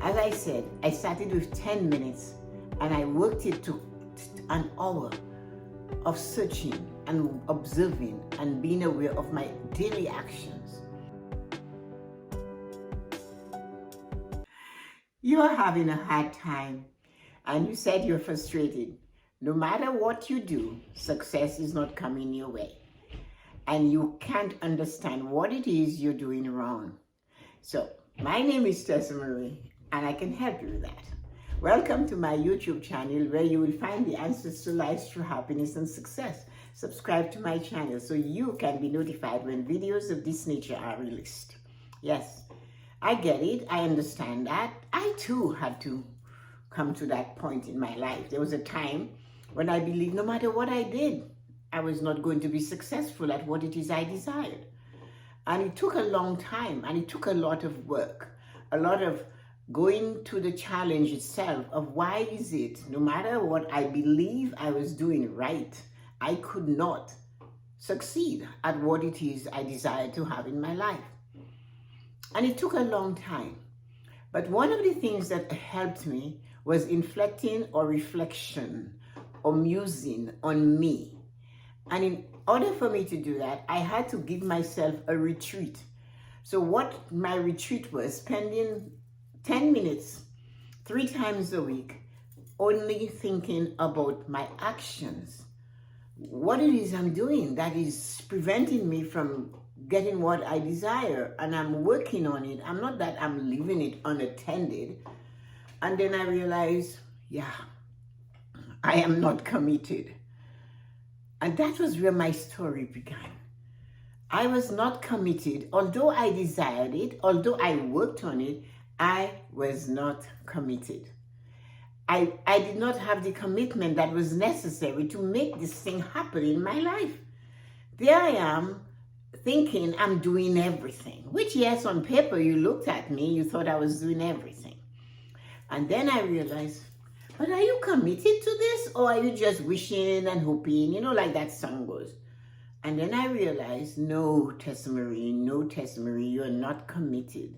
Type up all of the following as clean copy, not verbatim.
As I said, I started with 10 minutes and I worked it to an hour of searching and observing and being aware of my daily actions. You are having a hard time and you said you're frustrated. No matter what you do, success is not coming your way. And you can't understand what it is you're doing wrong. So, my name is Tessa-Marie and I can help you with that. Welcome to my YouTube channel where you will find the answers to life's true happiness and success. Subscribe to my channel so you can be notified when videos of this nature are released. Yes, I get it. I understand that. I too had to come to that point in my life. There was a time when I believed no matter what I did, I was not going to be successful at what it is I desired. And it took a long time and it took a lot of work, a lot of going to the challenge itself of why is it, no matter what I believe I was doing right, I could not succeed at what it is I desired to have in my life. And it took a long time. But one of the things that helped me was inflecting or reflection or musing on me. And in order for me to do that, I had to give myself a retreat. So what my retreat was, spending 10 minutes, 3 times a week, only thinking about my actions. What it is I'm doing that is preventing me from getting what I desire, and I'm working on it. I'm not that I'm leaving it unattended. And then I realized, yeah, I am not committed. And that was where my story began. I was not committed. Although I desired it, although I worked on it, I was not committed. I did not have the commitment that was necessary to make this thing happen in my life. There I am thinking I'm doing everything, which yes, on paper you looked at me, you thought I was doing everything. And then I realized, but are you committed to this or are you just wishing and hoping, like that song goes? And then I realized, no, Tessa-Marie, you're not committed.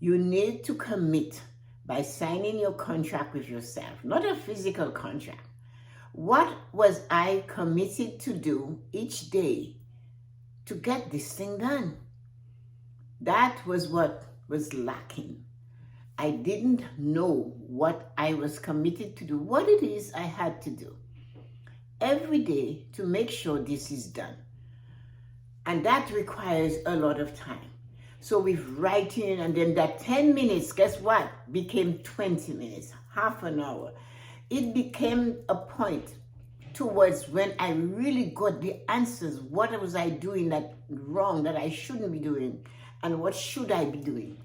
You need to commit by signing your contract with yourself, not a physical contract. What was I committed to do each day to get this thing done? That was what was lacking. I didn't know what I was committed to do, what it is I had to do every day to make sure this is done. And that requires a lot of time. So with writing, and then that 10 minutes, guess what? Became 20 minutes, half an hour. It became a point towards when I really got the answers. What was I doing that wrong that I shouldn't be doing? And what should I be doing?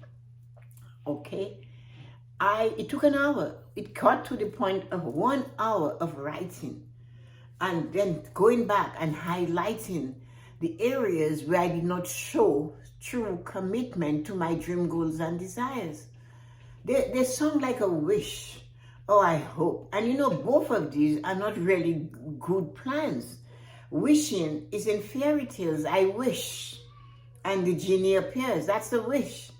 Okay. It took an hour. It got to the point of 1 hour of writing and then going back and highlighting the areas where I did not show true commitment to my dream goals and desires. They sound like a wish. Oh, I hope. And both of these are not really good plans. Wishing is in fairy tales. I wish. And the genie appears. That's a wish.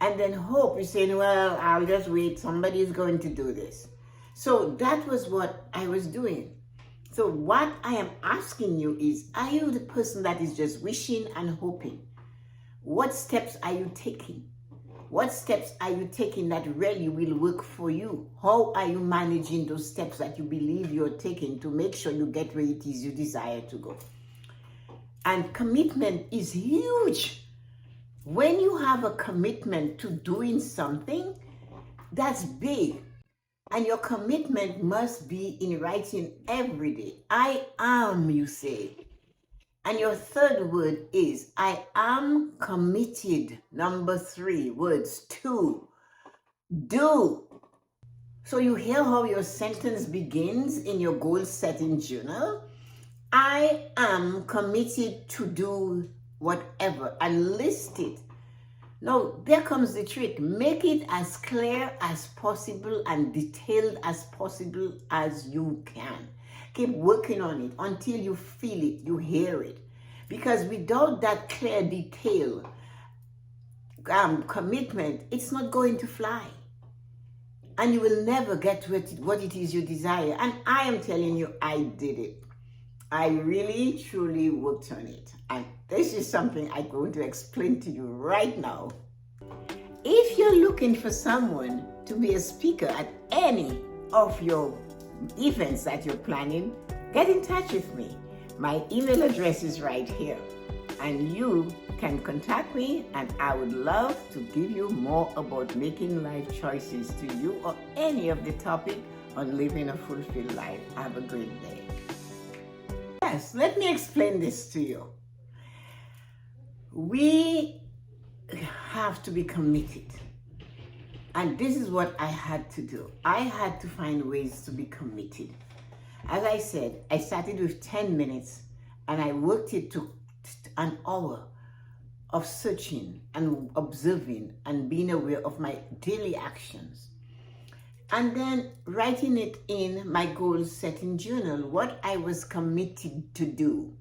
And then hope is saying, well, I'll just wait. Somebody's going to do this. So that was what I was doing. So what I am asking you is, are you the person that is just wishing and hoping? What steps are you taking? What steps are you taking that really will work for you? How are you managing those steps that you believe you're taking to make sure you get where it is you desire to go? And commitment is huge. When you have a commitment to doing something, that's big. And your commitment must be in writing every day. I am, you say. And your third word is, I am committed. Number 3, words 2, do. So you hear how your sentence begins in your goal setting journal? I am committed to do whatever, and list it. Now, there comes the trick. Make it as clear as possible and detailed as possible as you can. Keep working on it until you feel it, you hear it. Because without that clear detail, commitment, it's not going to fly. and you will never get what it is you desire. And I am telling you, I did it. I really, truly worked on it. And this is something I'm going to explain to you right now. If you're looking for someone to be a speaker at any of your events that you're planning, get in touch with me. My email address is right here. And you can contact me, and I would love to give you more about making life choices to you or any of the topic on living a fulfilled life. Have a great day. Yes, let me explain this to you. We have to be committed. And this is what I had to do. I had to find ways to be committed. As I said, I started with 10 minutes and I worked it to an hour of searching and observing and being aware of my daily actions. And then writing it in my goal setting journal, what I was committed to do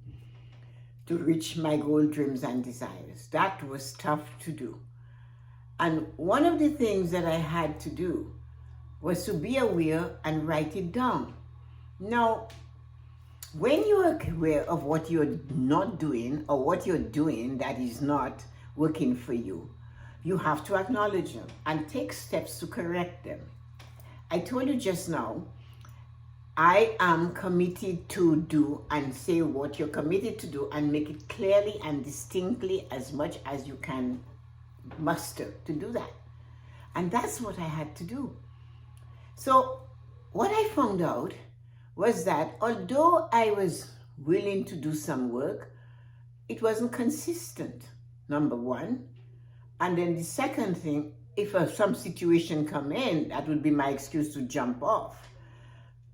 to reach my goal, dreams, and desires. That was tough to do. And one of the things that I had to do was to be aware and write it down. Now, when you are aware of what you're not doing or what you're doing that is not working for you, you have to acknowledge them and take steps to correct them. I told you just now, I am committed to do and say what you're committed to do and make it clearly and distinctly as much as you can muster to do that. And that's what I had to do. So what I found out was that although I was willing to do some work, it wasn't consistent, number one. And then the second thing, if some situation come in, that would be my excuse to jump off.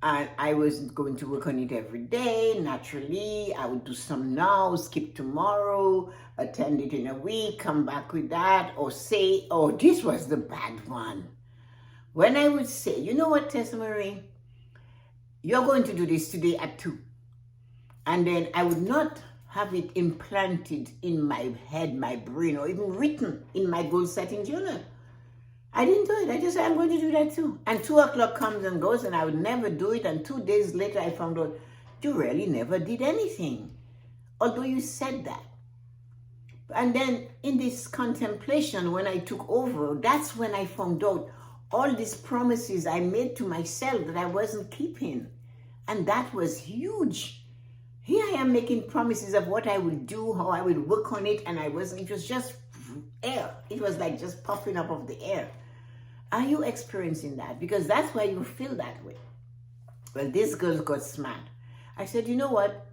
And I wasn't going to work on it every day. Naturally, I would do some now, skip tomorrow, attend it in a week, come back with that, or say, oh, this was the bad one. When I would say, you know what, Tessa-Marie, you're going to do this today at 2. And then I would not have it implanted in my head, my brain, or even written in my goal setting journal. I didn't do it. I just said, I'm going to do that too. And 2 o'clock comes and goes, and I would never do it. And 2 days later, I found out, you really never did anything, although you said that. And then in this contemplation, when I took over, that's when I found out all these promises I made to myself that I wasn't keeping. And that was huge. Here I am making promises of what I would do, how I would work on it, and it was just air. It was like just popping up of the air. Are you experiencing that? Because that's why you feel that way. Well, this girl got smart. I said, you know what?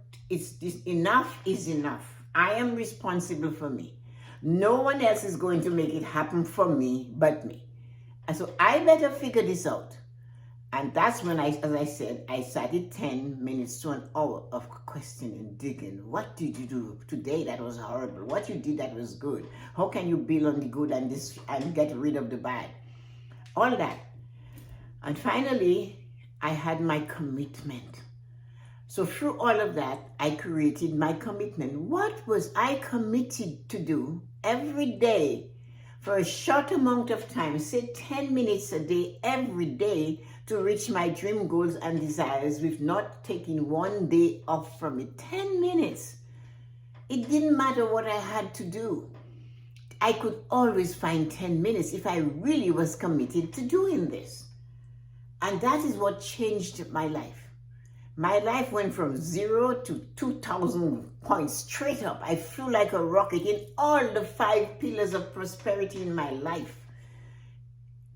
Enough is enough. I am responsible for me. No one else is going to make it happen for me but me. And so I better figure this out. And that's when as I said, I started 10 minutes to an hour of questioning, digging. What did you do today that was horrible? What you did that was good? How can you build on the good and get rid of the bad? All that. And finally, I had my commitment. So through all of that, I created my commitment. What was I committed to do every day for a short amount of time, say 10 minutes a day, every day, to reach my dream goals and desires with not taking one day off from it? 10 minutes. It didn't matter what I had to do. I could always find 10 minutes if I really was committed to doing this. And that is what changed my life. My life went from 0 to 2,000 points straight up. I flew like a rocket in all the 5 pillars of prosperity in my life.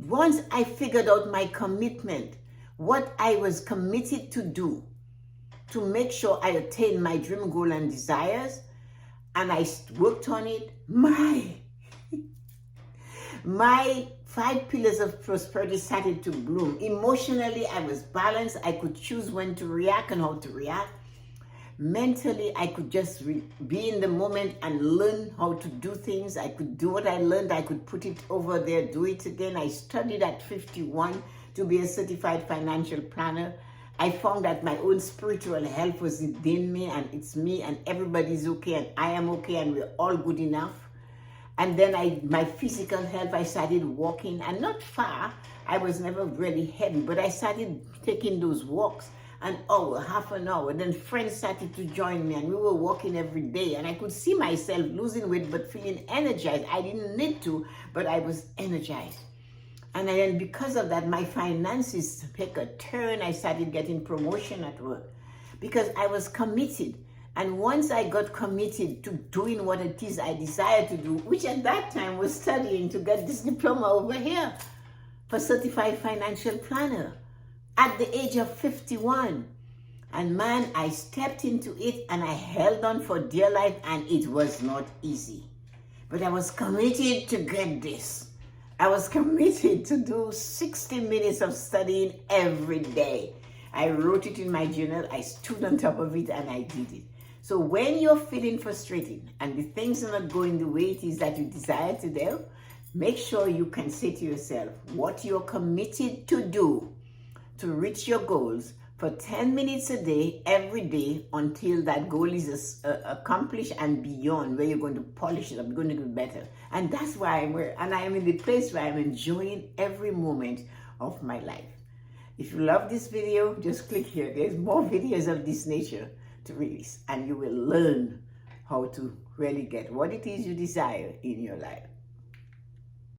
Once I figured out my commitment, what I was committed to do to make sure I attained my dream goal and desires, and I worked on it, my 5 pillars of prosperity started to bloom. Emotionally, I was balanced. I could choose when to react and how to react. Mentally, I could just be in the moment and learn how to do things. I could do what I learned. I could put it over there, do it again. I studied at 51 to be a certified financial planner. I found that my own spiritual health was within me, and it's me, and everybody's okay, and I am okay, and we're all good enough. And then my physical health, I started walking, and not far. I was never really heavy, but I started taking those walks an hour, half an hour. Then friends started to join me, and we were walking every day. And I could see myself losing weight, but feeling energized. I didn't need to, but I was energized. And then because of that, my finances took a turn. I started getting promotion at work because I was committed. And once I got committed to doing what it is I desired to do, which at that time was studying to get this diploma over here for Certified Financial Planner at the age of 51. And man, I stepped into it and I held on for dear life, and it was not easy. But I was committed to get this. I was committed to do 60 minutes of studying every day. I wrote it in my journal, I stood on top of it, and I did it. So when you're feeling frustrated and the things are not going the way it is that you desire to do, make sure you can say to yourself what you're committed to do to reach your goals for 10 minutes a day, every day, until that goal is accomplished and beyond, where you're going to polish it up, you're going to do better. And that's why I am in the place where I'm enjoying every moment of my life. If you love this video, just click here. There's more videos of this nature to release, and you will learn how to really get what it is you desire in your life.